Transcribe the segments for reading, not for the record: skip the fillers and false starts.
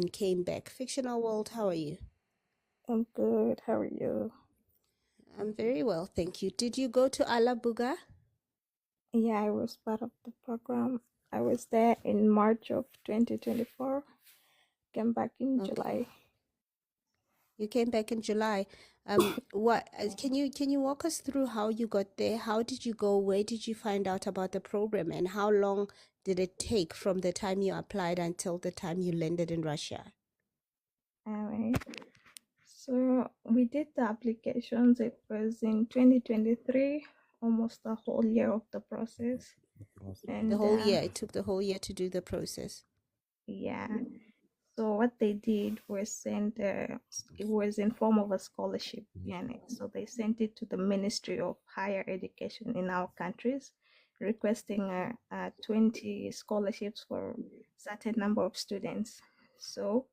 and came back. Fictional world, how are you? I'm good. How are you? I'm very well, thank you. Did you go to Alabuga? Yeah, I was part of the program. I was there in March of 2024. Came back in Okay. July. You came back in July. What can you walk us through how you got there? How did you go? Where did you find out about the program? And how long did it take from the time you applied until the time you landed in Russia? Alright. So we did the applications. It was in 2023, almost the whole year of the process. The And whole year. It took the whole year to do the process. yeah, so what they did was send it was in form of a scholarship, so they sent it to the Ministry of Higher Education in our countries, requesting 20 scholarships for certain number of students. So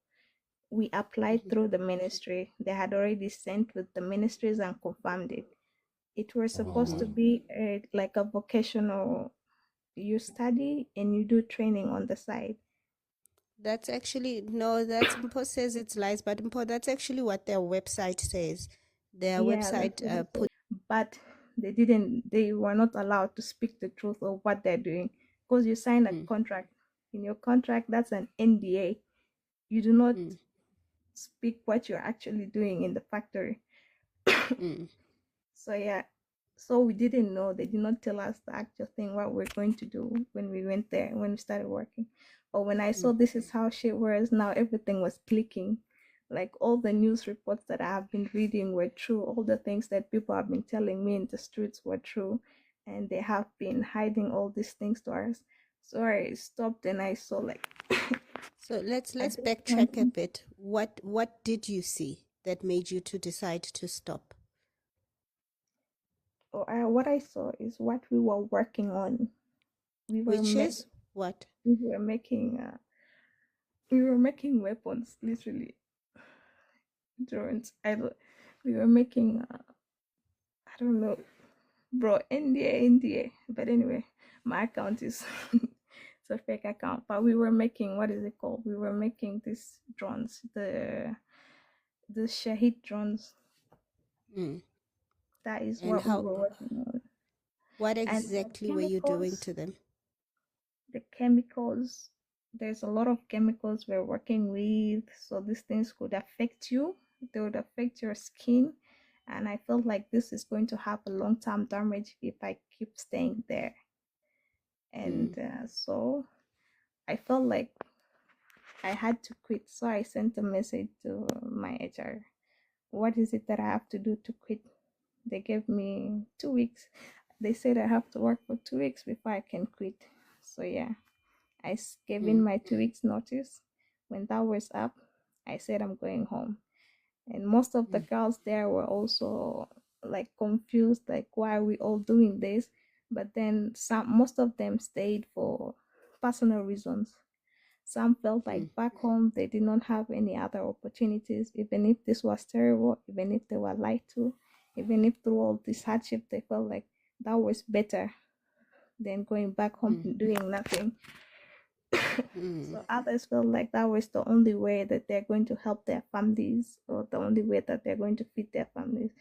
we applied Mhm. through the ministry. They had already sent with the ministries and confirmed it. It was supposed to Mhm. be like a vocational, you study and you do training on the side. That's actually no, that's Mpo says it's lies, but Mpo, that's actually what their website says. Their Yeah, that's website what it said. put But they were not allowed to speak the truth of what they're doing because you sign a mm, contract. In your contract, that's an NDA. You do not mm, speak what you're actually doing in the factory. mm, So yeah, so we didn't know. They did not tell us the actual thing what we're going to do when we went there, when we started working. But when I saw mm, this is how shit was, now everything was clicking. Like all the news reports that I have been reading were true. All the things that people have been telling me in the streets were true. And they have been hiding all these things to us. So I stopped and I saw like So let's at this point, backtrack a bit. What did you see that made you to decide to stop? what I saw is what we were working on. We were Which ma- is what? we were making weapons, literally drones. We were making I don't know, bro, NDA. But anyway, my account is it's a fake account. But we were making, what is it called? We were making these drones, the Shahid drones. Mm. That is And what we how were working on. what And exactly were you doing to them? the chemicals, there's a lot of chemicals we're working with, so these things could affect you. They would affect your skin, and I felt like this is going to have a long-term damage if I keep staying there. Mm. And so I felt like I had to quit. So I sent a message to my HR. What is it that I have to do to quit? They gave me 2 weeks. They said I have to work for 2 weeks before I can quit. So yeah, gave in Mm. my 2 weeks notice. When that was up, I said I'm going home. And most of the Mm. girls there were also like confused, like why are we all doing this? But then most of them stayed for personal reasons. Some felt Mm. like back home they did not have any other opportunities, even if this was terrible, even if they were lied to, even if through all this hardship they felt like that was better than going back home Mm. and doing nothing. Mm. So others felt like that was the only way that they're going to help their families, or the only way that they're going to feed their families.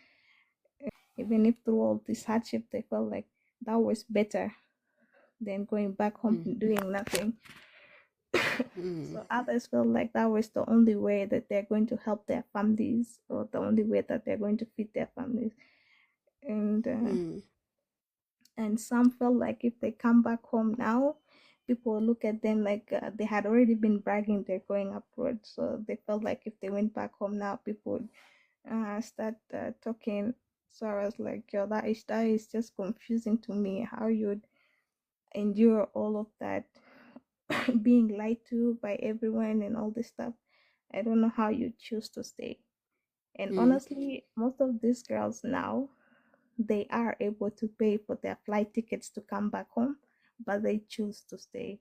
Even if through all this hardship they felt like that was better than going back home Mm. and doing nothing. Mm. So others felt like that was the only way that they're going to help their families, or the only way that they're going to feed their families. And Mm. some felt like if they come back home now, people look at them like they had already been bragging they're going abroad. So they felt like if they went back home now, people would start talking. So I was like, yo, that is just confusing to me. How you'd endure all of that, being lied to by everyone and all this stuff. I don't know how you choose to stay. And Mm. honestly, most of these girls now, they are able to pay for their flight tickets to come back home, but they choose to stay.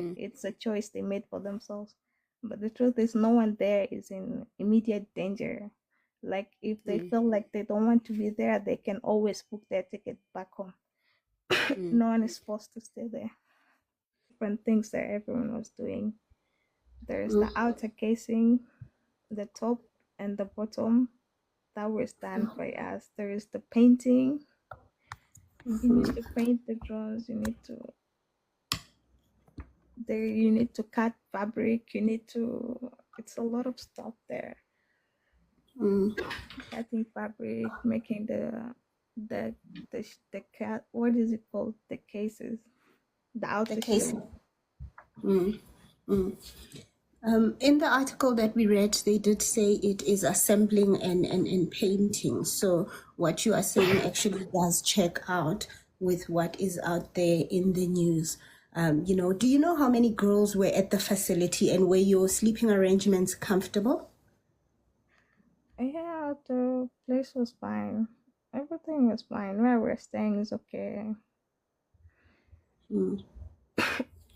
Mm. It's a choice they made for themselves. But the truth is, no one there is in immediate danger. Like if they Mm. feel like they don't want to be there, they can always book their ticket back home. Mm. No one is forced to stay there. Different things that everyone was doing. There's the Mm. outer casing, the top and the bottom that was done by us. There is the painting. You need to paint the drones. You need to cut fabric. You need to. It's a lot of stuff there. Mm. Cutting fabric, making the the cat. What is it called? The cases, the The outer case. shell. Mm. Mm. In the article that we read, they did say it is assembling and painting. So what you are saying actually does check out with what is out there in the news. Do you know how many girls were at the facility and were your sleeping arrangements comfortable? Yeah, the place was fine. Everything was fine. Where we're staying is okay. Mm.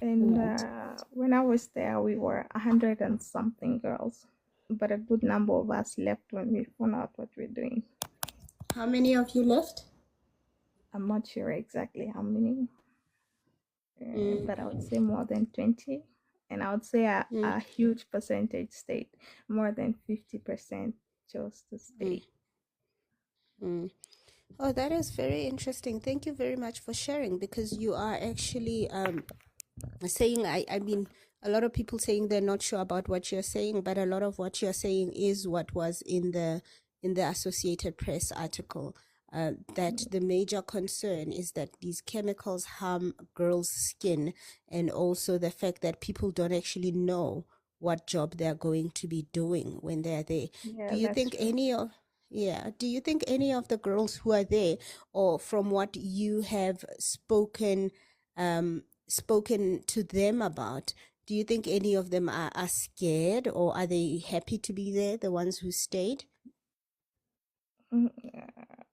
And Right. when I was there, we were 100 and something girls, but a good number of us left when we found out what we're doing. How many of you left? I'm not sure exactly how many, Mm. but I would say more than 20. And I would say Mm. a huge percentage stayed. More than 50% chose to Mm. stay. Mm. Oh, that is very interesting. Thank you very much for sharing because you are actually saying I mean a lot of people saying they're not sure about what you're saying, but a lot of what you're saying is what was in the Associated Press article, that the major concern is that these chemicals harm girls' skin, and also the fact that people don't actually know what job they're going to be doing when they're there. Do Yeah, you that's think true. any of Yeah, do you think any of the girls who are there, or from what you have spoken to them about, do you think any of them are scared, or are they happy to be there, the ones who stayed?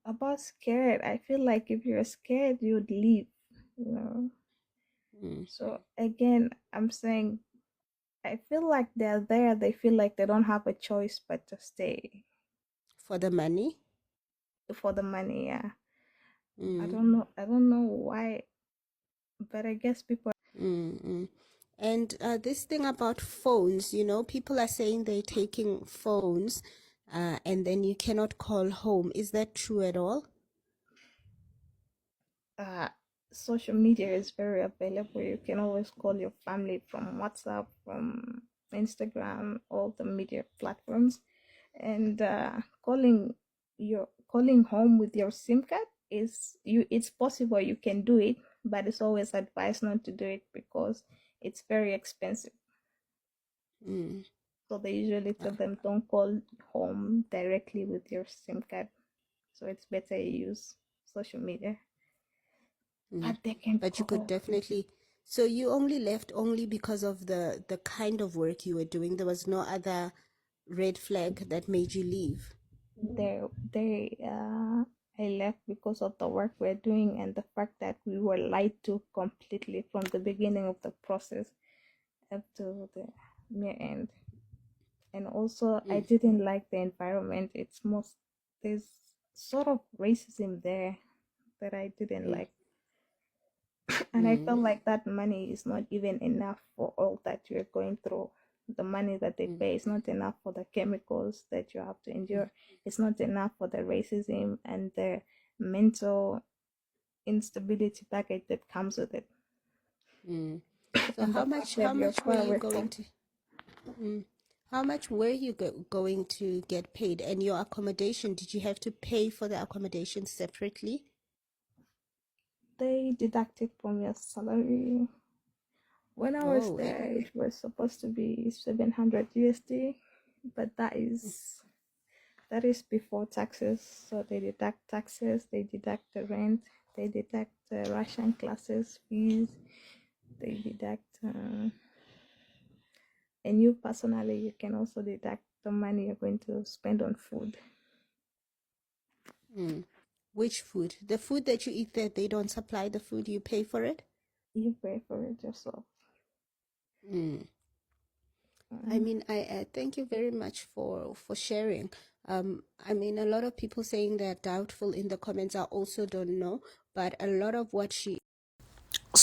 About scared, I feel like if you're scared, you'd leave, you know. Mm. So again, I'm saying I feel like they're there. They feel like they don't have a choice but to stay For the money? for the money. Yeah, I Mm. don't know. I don't know why, but I guess people. Mm. Mm. And this thing about phones, people are saying they're taking phones, and then you cannot call home. Is that true at all? Uh, Social media is very available. You can always call your family from WhatsApp, from Instagram, all the media platforms, and calling home with your SIM card is you. It's possible you can do it, but it's always advised not to do it because it's very expensive. Mm. So they usually Uh, tell them don't call home directly with your SIM card. So it's better you use social media. mm. But they can But you could call. definitely. So you only left only because of the kind of work you were doing. There was no other red flag that made you leave. They I left because of the work we're doing and the fact that we were lied to completely from the beginning of the process up to the near end. And also I Mm. didn't like the environment. There's sort of racism there that I didn't Mm. like. And I felt Mm. like that money is not even enough for all that you're going through. The money that they Mm. pay is not enough for the chemicals that you have to Mm. endure. It's not enough for the racism and the mental instability package that comes with it. Mm. So And the how fact much that how you're much were far you away going from. to how much were you going to get paid, and your accommodation, did you have to pay for the accommodation separately? They deducted from your salary. When I was Oh, there, it was supposed to be 700 USD, but that is before taxes. So they deduct taxes, they deduct the rent, they deduct the Russian classes fees, they deduct, and you personally, you can also deduct the money you're going to spend on food. mm. Which food? The food that you eat there, they don't supply the food, you pay for it? You pay for it yourself. Mm. I Um, mean, I thank you very much for sharing. I mean, a lot of people saying they're doubtful in the comments. I also don't know, but a lot of what she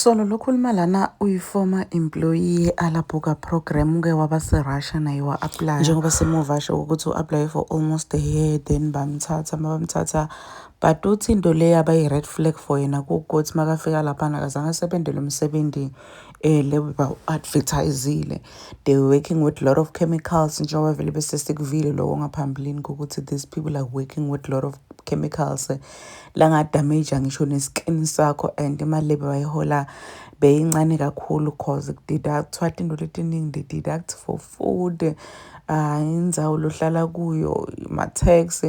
Solo lokhuluma lana uyi-former employee Alabuga program uke waba se-Russia naye wa-apply njengoba semuva asho ukuthi u-apply for almost a year then bamthatha but uthi into leyo abayi-red flag for yena kuwukuthi makafika laphana akazange asebenzele umsebenzi le ba-advertisile. They were working with a lot of chemicals njengoba vele bese sikuvile loko ngaphambilini kokuthi these people are working with a lot of chemicals langadamage ngisho neskin sakho and imali le bayihola beyincane kakhulu cause kudidactwa into letiningi they deduct for food indzawo lohlala kuyo ma-tax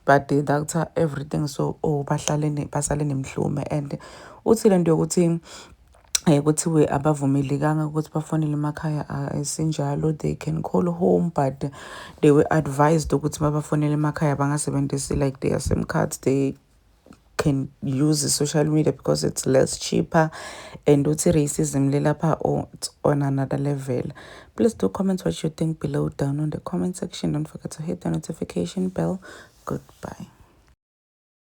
ba-deducta everything so basale nemhlume and uthi le nto yokuthi kuthiwe abavumelekanga ukuthi bafonele emakhaya esinjalo they can call home but they were advised ukuthi mabafonele emakhaya bangasebenzisi like their SIM cards they can use social media because it's less cheaper and uthi racism lelapha on another level. Please do comment what you think below down on the comment section. Don't forget to hit the notification bell. Goodbye.